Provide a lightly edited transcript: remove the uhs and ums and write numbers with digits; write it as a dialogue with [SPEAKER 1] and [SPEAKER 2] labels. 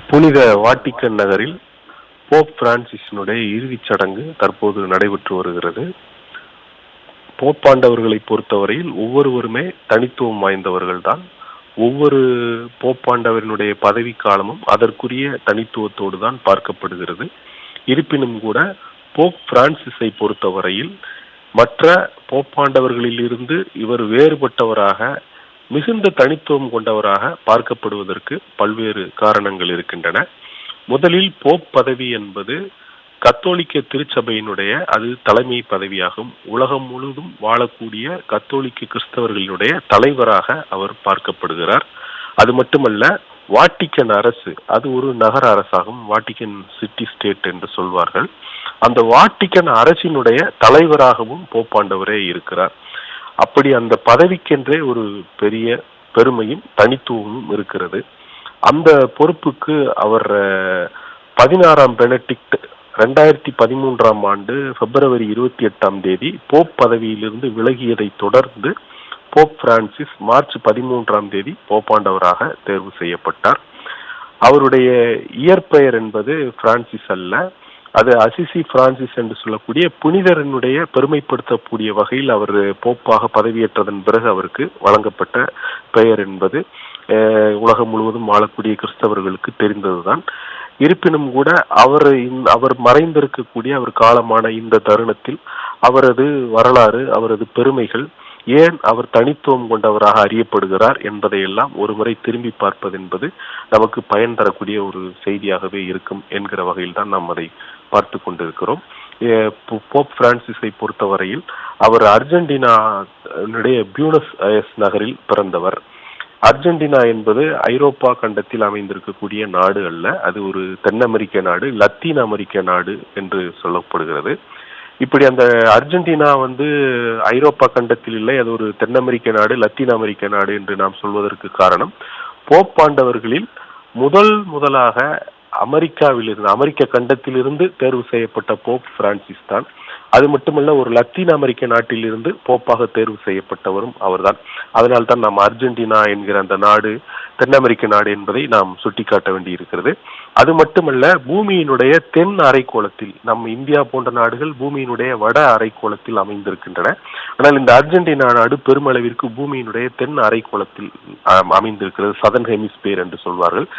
[SPEAKER 1] புனித வாட்டிக்கன் நகரில் போப் பிரான்சிஸினுடைய இறுதிச் சடங்கு தற்போது நடைபெற்று வருகிறது. போப்பாண்டவர்களை பொறுத்தவரையில் ஒவ்வொருவருமே தனித்துவம் வாய்ந்தவர்கள்தான். ஒவ்வொரு போப்பாண்டவரினுடைய பதவி காலமும் அதற்குரிய தனித்துவத்தோடு தான் பார்க்கப்படுகிறது. இருப்பினும் கூட போப் பிரான்சிஸை பொறுத்தவரையில் மற்ற போப்பாண்டவர்களில் இருந்து இவர் வேறுபட்டவராக, மிகுந்த தனித்துவம் கொண்டவராக பார்க்கப்படுவதற்கு பல்வேறு காரணங்கள் இருக்கின்றன. முதலில் போப் பதவி என்பது கத்தோலிக்க திருச்சபையினுடைய அது தலைமை பதவியாகும். உலகம் முழுவதும் வாழக்கூடிய கத்தோலிக்க கிறிஸ்தவர்களினுடைய தலைவராக அவர் பார்க்கப்படுகிறார். அது மட்டுமல்ல, வாட்டிக்கன் அரசு அது ஒரு நகர அரசாகும். வாட்டிக்கன் சிட்டி ஸ்டேட் என்று சொல்வார்கள். அந்த வாட்டிக்கன் அரசினுடைய தலைவராகவும் போப்பாண்டவரே இருக்கிறார். அப்படி அந்த பதவிக்கென்றே ஒரு பெரிய பெருமையும் தனித்துவமும் இருக்கிறது. அந்த பொறுப்புக்கு அவர் 16ஆம் பெனடிக்ட் 2013ஆம் ஆண்டு பிப்ரவரி 28ஆம் போப் பதவியிலிருந்து விலகியதை தொடர்ந்து போப் பிரான்சிஸ் மார்ச் 13ஆம் போப்பாண்டவராக தேர்வு செய்யப்பட்டார். அவருடைய இயற்பெயர் என்பது பிரான்சிஸ் அல்ல, அது அசிசி பிரான்சிஸ் என்று சொல்லக்கூடிய புனிதரனுடைய பெருமைப்படுத்தக்கூடிய வகையில் அவர் போப்பாக பதவியேற்றதன் பிறகு அவருக்கு வழங்கப்பட்ட பெயர் என்பது உலகம் முழுவதும் வாழக்கூடிய கிறிஸ்தவர்களுக்கு தெரிந்ததுதான். இருப்பினும் கூட அவர் மறைந்திருக்கக்கூடிய அவர் காலமான இந்த தருணத்தில் அவரது வரலாறு, அவரது பெருமைகள், ஏன் அவர் தனித்துவம் கொண்டவராக அறியப்படுகிறார் என்பதையெல்லாம் ஒருமுறை திரும்பி பார்ப்பது என்பது நமக்கு பயன் தரக்கூடிய ஒரு செய்தியாகவே இருக்கும் என்கிற வகையில் தான் நாம் அதை பார்த்து கொண்டிருக்கிறோம். போப் பிரான்சிஸை பொறுத்தவரையில் அவர் அர்ஜென்டினாவுடைய பியூனஸ் அயர்ஸ் நகரில் பிறந்தவர். அர்ஜென்டினா என்பது ஐரோப்பா கண்டத்தில் அமைந்திருக்கக்கூடிய நாடு அல்ல, அது ஒரு தென் அமெரிக்க நாடு, லத்தீன் அமெரிக்க நாடு என்று சொல்லப்படுகிறது. இப்படி அந்த அர்ஜென்டினா ஐரோப்பா கண்டத்தில் இல்லை, அது ஒரு தென் அமெரிக்க நாடு, லத்தீன் அமெரிக்க நாடு என்று நாம் சொல்வதற்கு காரணம், போப்பாண்டவர்களில் முதலாக அமெரிக்க கண்டத்திலிருந்து தேர்வு செய்யப்பட்ட போப் பிரான்சிஸ் தான். அது மட்டுமல்ல, ஒரு லத்தீன் அமெரிக்க நாட்டிலிருந்து போப்பாக தேர்வு செய்யப்பட்டவரும் அவர்தான். அதனால்தான் நாம் அர்ஜென்டினா என்கிற அந்த நாடு தென் அமெரிக்க நாடு என்பதை நாம் சுட்டிக்காட்ட வேண்டி இருக்கிறது. அது மட்டுமல்ல, பூமியினுடைய தென் அரைக்கோளத்தில், நம் இந்தியா போன்ற நாடுகள் பூமியினுடைய வட அரைக்கோளத்தில் அமைந்திருக்கின்றன. ஆனால் இந்த அர்ஜென்டினா நாடு பெருமளவிற்கு பூமியினுடைய தென் அரைக்கோளத்தில் அமைந்திருக்கிறது, சதர்ன் ஹெமிஸ்பியர் என்று சொல்வார்கள்.